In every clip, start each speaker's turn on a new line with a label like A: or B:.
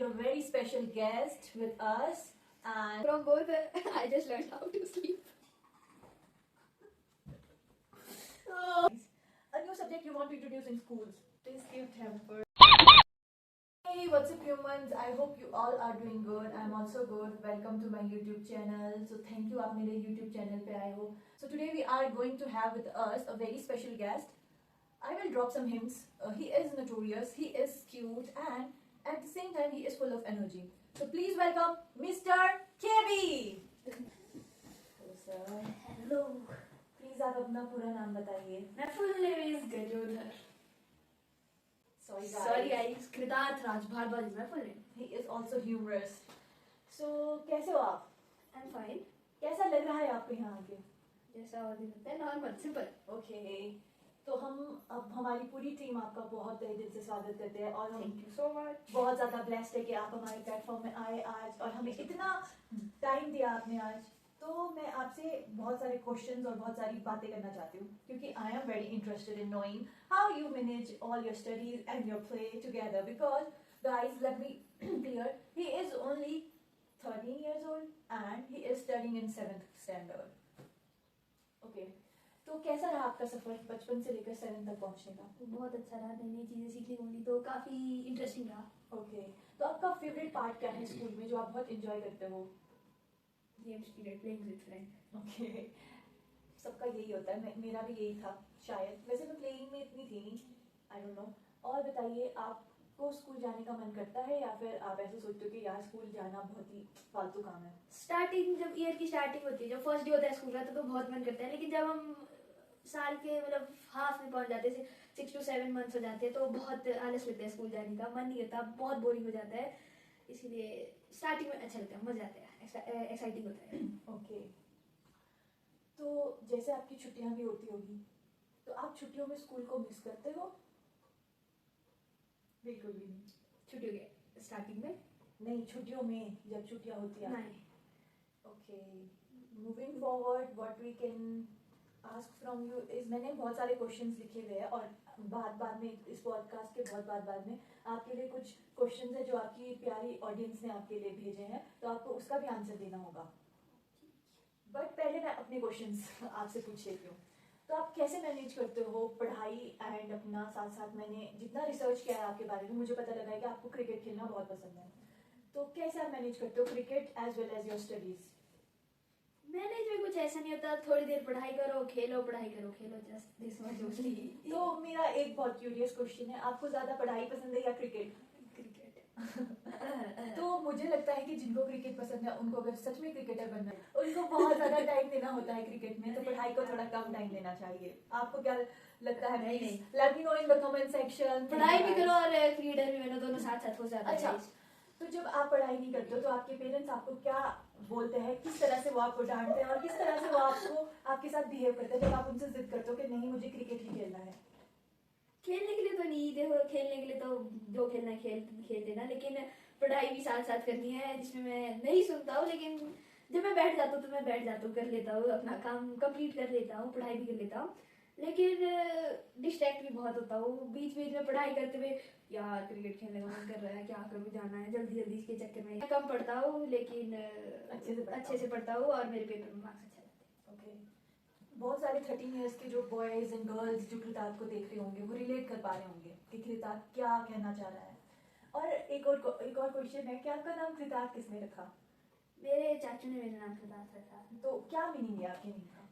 A: a very special guest with us, and
B: From both, I just learned how to sleep.
A: a new subject you want to introduce in schools. Please give temper. Hey, what's up humans? I hope you all are doing good. I'm also good. Welcome to my YouTube channel. So thank you, आप मेरे YouTube channel पे आए हो. So today we are going to have with us a very special guest. I will drop some hints. He is notorious, he is cute, and at the same time he is full of energy. So please welcome Mr. KB. Hello sir.
B: Hello.
A: Please आप अपना पूरा नाम बताइए.
B: My full name is Gajodhar.
A: Sorry guys.
B: Sorry guys, Kritarth Raj Bhardwaj is my full name.
A: He is also humorous. So कैसे हो आप?
B: I'm fine.
A: कैसा लग रहा है आपको यहाँ आके?
B: जैसा और दिन होता है नॉर्मल सिंपल.
A: Okay. तो हम अब हमारी पूरी टीम आपका बहुत तहे दिल से स्वागत करते हैं और हम
B: Thank you so much.
A: बहुत ज़्यादा ब्लेस्ड है कि आप हमारे प्लेटफॉर्म में आए आज और हमें इतना टाइम दिया आपने आज. तो मैं आपसे बहुत सारे क्वेश्चंस और बहुत सारी बातें करना चाहती हूँ क्योंकि I am very interested in knowing how you manage all your studies and your play together because guys let me clear he is only 13 years old and he is studying in 7th standard. Okay. तो कैसा रहा आपका सफर बचपन से लेकर 7 तक पहुंचने का?
B: बहुत अच्छा रहा, नई नई चीजें सीखने को मिली तो काफी इंटरेस्टिंग रहा.
A: ओके. तो आपका फेवरेट पार्ट क्या है स्कूल में जो आप बहुत एंजॉय करते हो?
B: Games period, playing with friend.
A: Okay. सबका यही होता है, मेरा भी यही था शायद. वैसे मैं प्लेइंग में इतनी थी नहीं, आई डोंट नो. और बताइए आपको स्कूल जाने का मन करता है या फिर आप ऐसे सोचते हो कि यार स्कूल जाना बहुत ही फालतू काम है?
B: स्टार्टिंग जब ईयर की स्टार्टिंग होती है, जब फर्स्ट डे होता है स्कूल का तो बहुत मन करता है, लेकिन जब हम साल के मतलब हाफ में पहुंच जाते हैं, 6 to 7 months हो जाते हैं तो बहुत आलस लगता है स्कूल जाने का, मन नहीं करता, बहुत बोरिंग हो जाता है. इसीलिए स्टार्टिंग में अच्छा लगता है, मजा आता है, एक्साइटिंग होता है.
A: ओके. तो जैसे आपकी छुट्टियां भी होती होगी तो आप छुट्टियों में स्कूल को मिस करते हो? बिल्कुल भी नहीं.
B: छुट्टी हो गया स्टार्टिंग में
A: नहीं, छुट्टियों में जब छुट्टियां होती हैं.
B: नहीं.
A: Okay. Moving forward what we can ask from you is, मैंने बहुत सारे क्वेश्चंस लिखे हुए हैं और बाद में इस पॉडकास्ट के बहुत बाद में आपके लिए कुछ क्वेश्चंस है जो आपकी प्यारी ऑडियंस ने आपके लिए भेजे हैं तो आपको उसका भी आंसर देना होगा. बट पहले मैं अपने क्वेश्चंस आपसे पूछ लेती हूँ. तो आप कैसे मैनेज करते हो पढ़ाई एंड अपना साथ साथ? मैंने जितना रिसर्च किया है आपके बारे में मुझे पता लगा है कि आपको क्रिकेट खेलना बहुत पसंद है. तो कैसे आप मैनेज करते हो cricket as well as your studies?
B: Manage में कुछ ऐसा नहीं होता, थोड़ी देर पढ़ाई करो खेलो, पढ़ाई करो खेलो, जस्ट दिस मच ओनली.
A: तो मेरा एक बहुत क्यूरियस क्वेश्चन है, आपको ज्यादा पढ़ाई पसंद है या क्रिकेट?
B: क्रिकेट.
A: तो मुझे लगता है कि जिनको क्रिकेट पसंद है उनको अगर सच में क्रिकेटर बनना है उनको बहुत ज्यादा टाइम देना होता है क्रिकेट में, तो पढ़ाई को थोड़ा कम टाइम देना चाहिए. आपको क्या लगता है?
B: नहीं.
A: Let me know in the comment section.
B: पढ़ाई भी करो और क्रिकेट भी, मैंने दोनों साथ साथ हो जाता है.
A: अच्छा. तो जब आप पढ़ाई नहीं करते हो तो आपके पेरेंट्स आपको क्या बोलते हैं, किस तरह से वो आपको डांटते हैं और किस तरह से वो आपको आपके साथ बिहेव करते हैं जब आप उनसे जिद करते हो कि नहीं मुझे क्रिकेट ही खेलना है?
B: खेलने के लिए तो नहीं, देखो खेलने के लिए तो जो खेलना है खेल देना, लेकिन पढ़ाई भी साथ साथ करनी है जिसमें मैं नहीं सुनता हूँ, लेकिन जब मैं बैठ जाता हूँ तो मैं बैठ जाता हूँ, कर लेता हूँ, अपना काम कंप्लीट कर लेता हूँ, पढ़ाई भी कर लेता हूँ, लेकिन डिस्ट्रैक्ट भी बहुत होता हूँ बीच बीच में पढ़ाई करते हुए. यार क्रिकेट खेलने का मन कर रहा है, क्या करूँ, जाना है जल्दी जल्दी, इसके चक्कर में कम पढ़ता हूँ लेकिन अच्छे से पढ़ता हूँ और मेरे पेपर में मार्क्स अच्छे आते हैं.
A: ओके. बहुत सारे 13 इयर्स के जो बॉयज एंड गर्ल्स जो कृतार्थ को देख रहे होंगे वो रिलेट कर पा रहे होंगे कि कृतार्थ क्या कहना चाह रहा है. और एक और क्वेश्चन है कि आपका नाम कृतार्थ किसने रखा?
B: मेरे चाचू ने मेरा नाम कृतार्थ रखा.
A: तो क्या मीनिंग है आपके नेम का?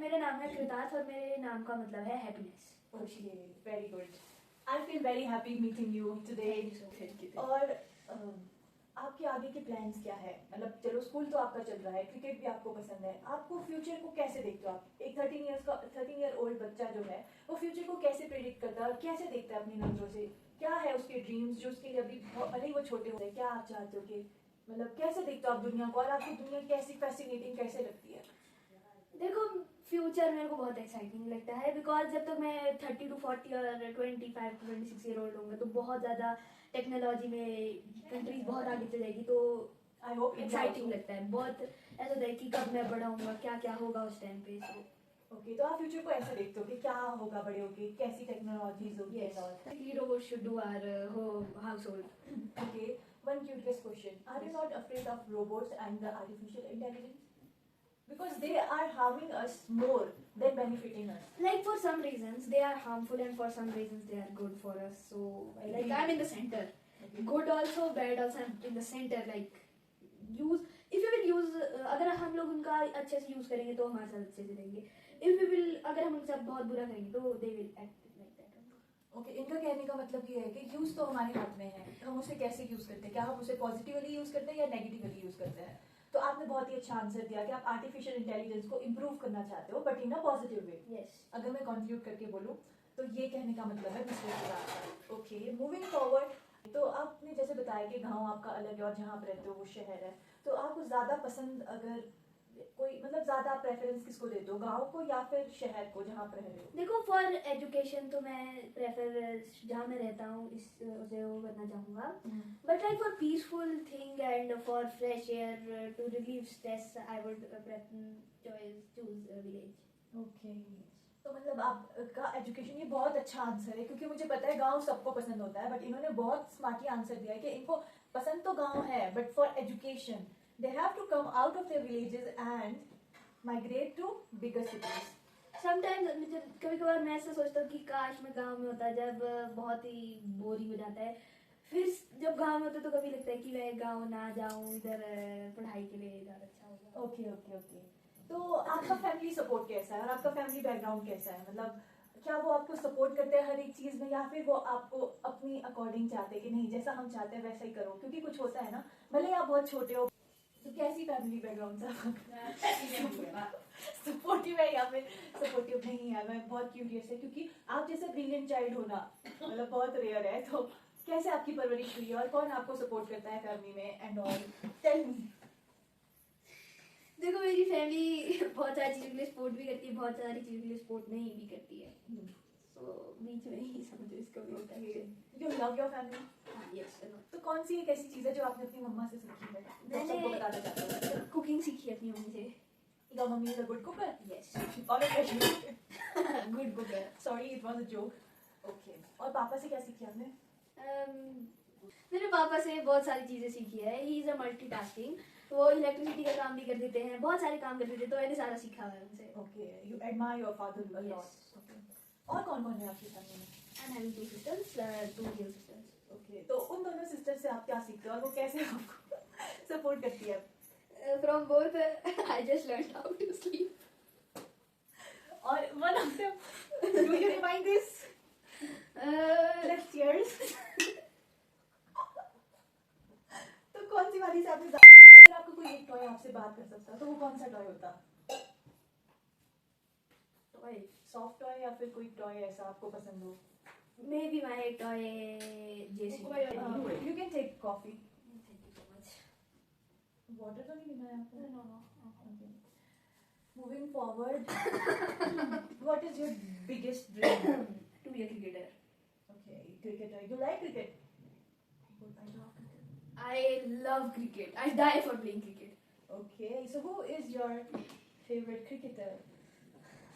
B: मेरा नाम है कृतार्थ और मेरे नाम का मतलब है happiness.
A: Okay, very good. I feel very happy meeting you today.
B: Thank you.
A: और आपके आगे के प्लान्स क्या है? मतलब चलो स्कूल तो आपका चल रहा है, क्रिकेट भी आपको पसंद है, आपको फ्यूचर को कैसे देखते हो आप? एक 13 ईयर ओल्ड बच्चा जो है वो फ्यूचर को कैसे प्रेडिक्ट करता है और कैसे देखता है अपनी नजरों से? क्या है उसके ड्रीम्स जो उसके लिए अभी भले ही वो छोटे हो रहे हैं? क्या आप चाहते हो कि मतलब कैसे देखते हो आप दुनिया को और आपको दुनिया कैसी फैसिनेटिंग कैसे लगती है?
B: देखो फ्यूचर मेरे को बहुत एक्साइटिंग लगता है, बिकॉज जब तक मैं 30 to 40 और 25 to 26 ईयर ओल्ड होंगे तो बहुत ज़्यादा टेक्नोलॉजी में कंट्रीज बहुत आगे चल जाएगी, तो
A: आई होप
B: एक्साइटिंग लगता है बहुत. ऐसा होता है कि कब मैं बड़ा होऊंगा, क्या क्या होगा उस टाइम पे.
A: ओके. तो आप फ्यूचर को ऐसे देखते हो कि क्या होगा बड़े होके, कैसी टेक्नोलॉजीज होगी?
B: Robot should do our household.
A: Okay. one curious question. Are you not afraid of robots and the artificial intelligence? Because they are harming us more than benefiting us.
B: Like for some reasons they are harmful and for some reasons they are good for us. So like I'm in the center.
A: Okay.
B: Good also, bad also, I'm in the center. Like use, if you will use, अगर हम लोग उनका अच्छे से use करेंगे तो हमारे साथ अच्छे से रहेंगे. If we will, अगर हम उनके साथ बहुत बुरा करेंगे तो they will act like that.
A: Okay, इनका कहने का मतलब ये है कि यूज तो हमारे हाथ में है, हम उसे कैसे यूज करते हैं, क्या हम उसे पॉजिटिवली यूज करते हैं या नेगेटिवली यूज करते हैं. तो आपने बहुत ही अच्छा आंसर दिया कि आप आर्टिफिशियल इंटेलिजेंस को इम्प्रूव करना चाहते हो but in a positive way.
B: Yes.
A: अगर मैं कंक्लूड करके बोलूँ तो ये कहने का मतलब है mister Virat. Okay, moving forward. तो आपने जैसे बताया कि गांव आपका अलग है और जहाँ आप रहते हो वो शहर है, तो आपको ज़्यादा पसंद, अगर कोई मतलब ज़्यादा आप प्रेफरेंस किसको देते हो, गांव को या फिर शहर को जहाँ आप रह रहे हो?
B: देखो फॉर एजुकेशन तो मैं प्रेफर जहाँ मैं रहता हूँ इस उसे वो करना चाहूँगा. But like for peaceful thing and for fresh air to relieve stress, I would choose a village.
A: Okay, तो मतलब आपका एजुकेशन, ये बहुत अच्छा आंसर है क्योंकि मुझे पता है गांव सबको पसंद होता है, बट इन्होंने बहुत स्मार्टली आंसर दिया है कि इनको पसंद तो गांव है but for education they have to come out of their villages and migrate to bigger cities.
B: Sometimes मुझे कभी कभार मैं ऐसा सोचता हूँ कि काश मैं गांव में होता, जब बहुत ही बोरिंग हो जाता है. फिर जब गांव में होता तो कभी लगता है कि मैं गांव ना जाऊँ, इधर पढ़ाई के लिए ज़्यादा अच्छा होगा.
A: Okay okay okay. तो आपका फैमिली सपोर्ट कैसा है और आपका फैमिली बैकग्राउंड कैसा है, मतलब क्या वो आपको सपोर्ट करते हैं हर एक चीज़ में या फिर वो आपको अपनी अकॉर्डिंग चाहते हैं कि नहीं जैसा हम चाहते हैं वैसा ही करो, क्योंकि कुछ होता है ना, भले आप बहुत छोटे हो. तो कैसी फैमिली बैकग्राउंड है? सपोर्टिव है या फिर सपोर्टिव नहीं है? मैं बहुत क्यूरियस है क्योंकि आप जैसे ब्रिलियंट चाइल्ड होना मतलब बहुत रेयर है. तो कैसे आपकी परवरिश हुई है और कौन आपको सपोर्ट करता है फैमिली में एंड ऑल, टेल मी.
B: देखो मेरी फैमिली बहुत सारी चीज़ों के लिए सपोर्ट भी करती है, बहुत सारी चीज़ों के लिए सपोर्ट नहीं भी करती है. सो बीच में ही समझो इसको भी होता है.
A: You love your family.
B: Yes.
A: तो कौन सी एक ऐसी चीज़ है जो आपने अपनी मम्मा से सीखी है जो
B: मैंने-
A: सबको बताना चाहते हो?
B: कुकिंग सीखी है अपनी मम्मी से.
A: Your mummy is a good cooker.
B: Yes.
A: और
B: good cooker.
A: Sorry it was a joke. Okay, और पापा से क्या सीखी आपने?
B: मैंने पापा से बहुत सारी चीज़ें सीखी है. He is a multitasking. वो इलेक्ट्रिसिटी का काम भी कर देते हैं, बहुत सारे काम कर देते हैं, तो मैंने सारा सीखा है उनसे.
A: Okay, you admire your father a lot. और कौन कौन है आपकी फैमिली में?
B: I am having 2 sisters, 2 real sisters.
A: Okay, तो उन दोनों सिस्टर से आप क्या सीखते हो और वो कैसे आपको सपोर्ट करती है?
B: From both, I just learned how to sleep.
A: और one of them, do you remind this? Let's cheers. तो कौन सी वाली से आपने अगर आपको कोई एक टॉय आपसे बात कर सकता तो वो कौन सा टॉय होता?
B: Toy.
A: सॉफ्ट टॉय या फिर कोई टॉय ऐसा आपको पसंद हो?
B: Maybe my toy JCB.
A: You can take coffee.
B: Thank you so much.
A: Water तो नहीं पीना है आपको?
B: No.
A: Okay. Moving forward, what is your biggest dream?
B: To be a cricketer.
A: Okay, cricketer. You like cricket?
B: I love cricket. I die for playing cricket.
A: Okay, so who is your favorite cricketer?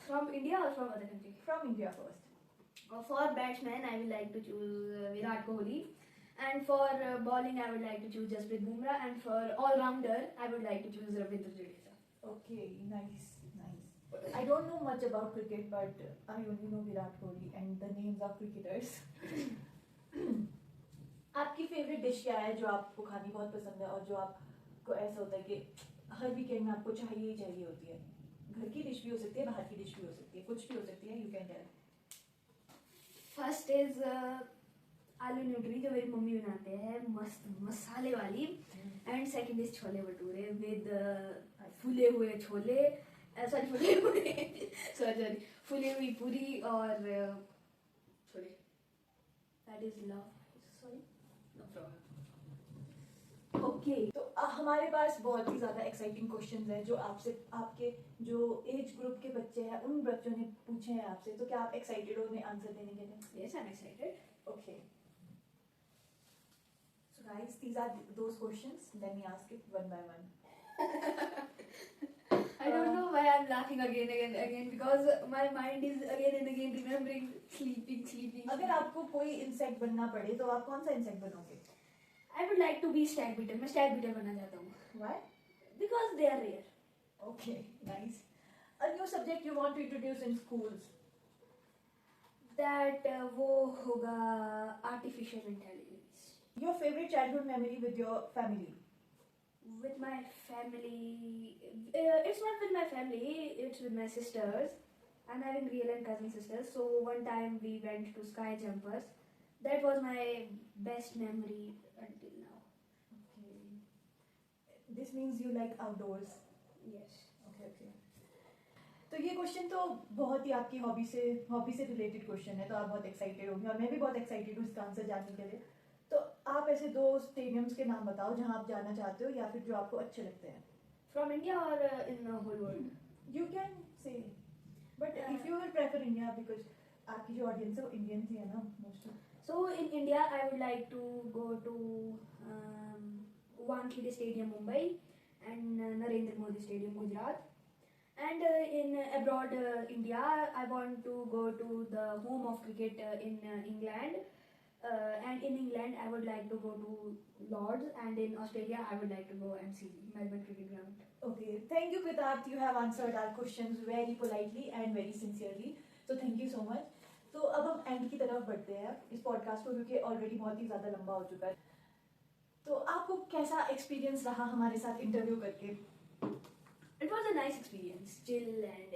B: From India or from other country?
A: From India first.
B: For batsman, I would like to choose Virat Kohli. And for bowling, I would like to choose Jasprit Bumrah. And for all-rounder, I would like to choose Ravindra Jadeja.
A: Okay, nice. I don't know much about cricket, but I only know Virat Kohli and the names of cricketers. आपकी favourite dish क्या है जो आपको खानी बहुत पसंद है और जो आपको ऐसा होता है कि हर वीकेंड में आपको चाहिए ही चाहिए होती है? घर की डिश भी हो सकती है, बाहर की डिश भी हो सकती है, कुछ भी हो सकती है. You can tell.
B: First is aloo nutri जो मेरी मम्मी बनाते हैं, मस्त मसाले वाली. And second is chole bhature with फूले हुए छोले, फूली हुई पूरी और छोले. That is love. Sorry, no problem.
A: Okay, तो हमारे पास बहुत ही ज़्यादा एक्साइटिंग क्वेश्चंस हैं जो आपसे आपके जो एज ग्रुप के बच्चे हैं उन बच्चों ने पूछे हैं आपसे, तो क्या आप एक्साइटेड हो उन्हें आंसर देने के लिए?
B: Yes, I am excited.
A: Okay. So guys, these are those questions. Let me ask it one by one.
B: I don't know why I'm laughing again because my mind is again and again remembering sleeping.
A: अगर आपको कोई insect बनना पड़े तो आप कौन सा insect बनोगे?
B: I would like to be stag beater. मैं stag beater बनना चाहता हूँ.
A: Why?
B: Because they are rare.
A: Okay, nice. A new subject you want to introduce in schools?
B: That वो होगा artificial intelligence.
A: Your favorite childhood memory with your family?
B: With my family, it's not with my family. It's with my sisters. I'm having real and cousin sisters. So one time we went to sky jumpers. That was my best memory until now.
A: Okay. This means you like outdoors.
B: Yes.
A: Okay. तो ये question तो बहुत ही आपकी hobby से related question है, तो आप बहुत एक्साइटेड होंगे और मैं भी बहुत एक्साइटेड हूँ इसका आंसर जानने के लिए. तो आप ऐसे 2 स्टेडियम्स के नाम बताओ जहाँ आप जाना चाहते हो या फिर जो आपको अच्छे लगते हैं.
B: From India or in the whole world?
A: You can say, but if you will prefer India because आपकी जो ऑडियंस है वो इंडियन ही है ना mostly.
B: So in India, I would like to go to Wankhede Stadium, Mumbai, and Narendra Modi Stadium, Gujarat. And in abroad India, I want to go to the home of cricket in England. And in England, I would like to go to Lords, and in Australia, I would like to go and see Melbourne Cricket Ground.
A: Okay, thank you Kritarth, you have answered our questions very politely and very sincerely. So thank you so much. तो अब हम and की तरफ बढ़ते हैं इस podcast को, क्योंकि ऑलरेडी बहुत ही ज़्यादा लंबा हो चुका है. तो आपको कैसा एक्सपीरियंस रहा हमारे साथ इंटरव्यू करके?
B: It was a nice experience, chill and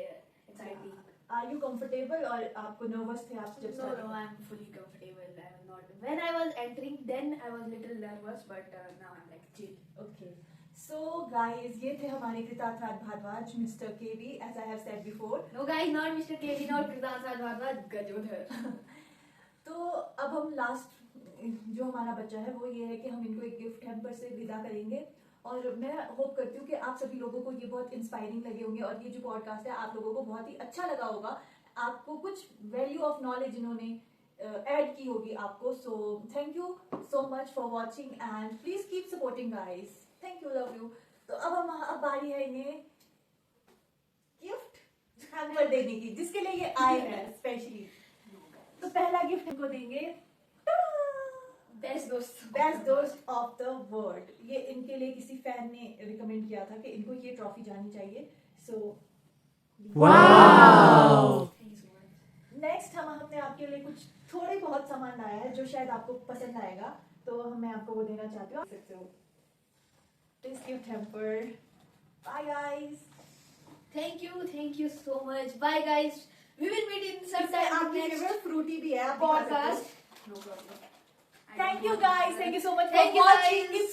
B: exciting.
A: Are you comfortable और आपको nervous थे आप जब
B: No,
A: start
B: no, I'm fully comfortable. I was not. When I was entering, then I was little nervous, but now I'm like chill.
A: Okay. So guys, ये थे हमारे कृतार्थ Bhardwaj, Mr. KV, as I have said before.
B: No guys, not Mr. KV, not Kritarth Bhargava, Gajodhar.
A: तो अब हम last जो हमारा बच्चा है वो ये है कि हम इनको एक गिफ्ट हैम्पर से विदा करेंगे. और मैं होप करती हूँ कि आप सभी लोगों को ये बहुत इंस्पायरिंग लगे होंगे और ये जो पॉडकास्ट है आप लोगों को बहुत ही अच्छा लगा होगा. आपको कुछ वैल्यू ऑफ नॉलेज इन्होंने ऐड की होगी आपको. So thank you so much for watching and please keep supporting guys. Thank you, love you. तो अब बारी है इन्हें गिफ्ट हैम्पर देने की, जिसके लिए ये आए हैं स्पेशली. तो पहला गिफ्ट इनको देंगे बेस्ट दोस्त ऑफ द वर्ल्ड. ये इनके लिए किसी फैन ने रिकमेंड किया था कि इनको ये ट्रॉफी जानी चाहिए. सो
C: वाओ,
A: नेक्स्ट हमने आपके लिए कुछ थोड़े बहुत सामान लाया है जो शायद आपको पसंद आएगा, तो मैं आपको वो देना चाहती हूँ. सकते हो this gift hamper. Bye guys.
B: Thank you so much. Bye guys. We will meet in some time
A: आपकी
B: next
A: फेवरेट फ्रूटी भी है आप दिखा सकते हो.
B: podcast. No problem.
A: Thank you guys. Thank you so much
B: Thank
A: for
B: you,
A: watching.
B: guys.
A: Keep